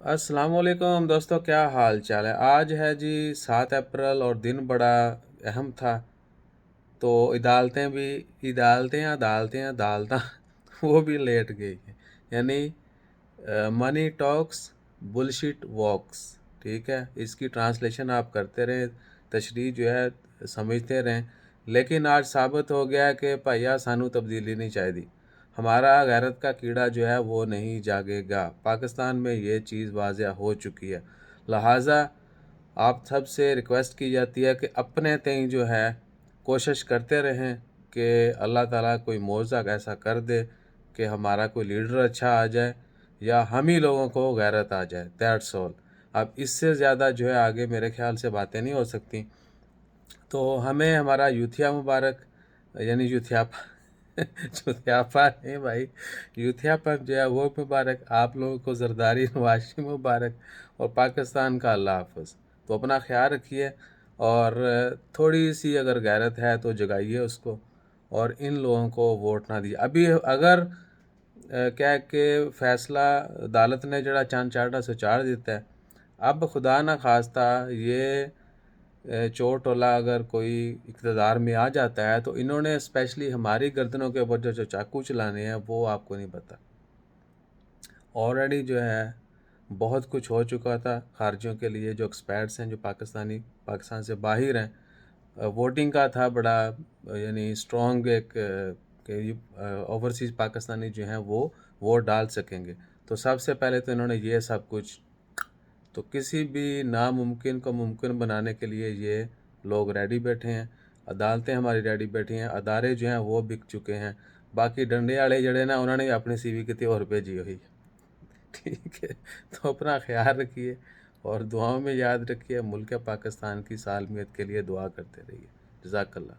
अस्सलाम वालेकुम दोस्तों, क्या हाल चाल है। आज है जी 7 अप्रैल और दिन बड़ा अहम था। तो अदालतें वो भी लेट गई हैं। यानी मनी टॉक्स बुलशिट वॉक्स। ठीक है, इसकी ट्रांसलेशन आप करते रहें, तशरीह जो है समझते रहें। लेकिन आज साबित हो गया कि भैया सानू तब्दीली नहीं चाहिए। हमारा गैरत का कीड़ा जो है वो नहीं जागेगा। पाकिस्तान में ये चीज़ वाज़िया हो चुकी है। लिहाजा आप सब से रिक्वेस्ट की जाती है कि अपने तय जो है कोशिश करते रहें कि अल्लाह ताला कोई मौज़ा ऐसा कर दे कि हमारा कोई लीडर अच्छा आ जाए या हम ही लोगों को गैरत आ जाए। That's all. अब इससे ज़्यादा जो है आगे मेरे ख्याल से बातें नहीं हो सकती। तो हमें हमारा यूथिया मुबारक, यानी यूथियापा यूथियापा नहीं भाई, यूथियापा जो है वो मुबारक। आप लोगों को जरदारी नवाशी मुबारक और पाकिस्तान का अल्लाह हाफ़िज़। तो अपना ख्याल रखिए और थोड़ी सी अगर गैरत है तो जगाइए उसको और इन लोगों को वोट ना दीजिए। अभी अगर क्या है कि फैसला अदालत ने जड़ा चंद चाढ़ा सो चाढ़ दिता है। अब खुदा ना खास्ता ये चोर टोला अगर कोई इक़्तिदार में आ जाता है तो इन्होंने स्पेशली हमारी गर्दनों के ऊपर जो चाकू चलाने हैं वो आपको नहीं पता। ऑलरेडी जो है बहुत कुछ हो चुका था खारजियों के लिए, जो एक्सपर्ट्स हैं, जो पाकिस्तान से बाहर हैं। वोटिंग का था बड़ा, यानी स्ट्रॉन्ग एक कि ओवरसीज़ पाकिस्तानी जो हैं वो वोट डाल सकेंगे। तो सबसे पहले तो इन्होंने ये सब कुछ, तो किसी भी नामुमकिन को मुमकिन बनाने के लिए ये लोग रेडी बैठे हैं। अदालतें हमारी रेडी बैठी हैं, अदारे जो हैं वो बिक चुके हैं। बाकी डंडे वाले जड़े ना उन्होंने अपनी सीवी कितनी और भेजी हुई है। ठीक है, तो अपना ख्याल रखिए और दुआओं में याद रखिए। मुल्क पाकिस्तान की सालमियत के लिए दुआ करते रहिए। जज़ाकल्लाह।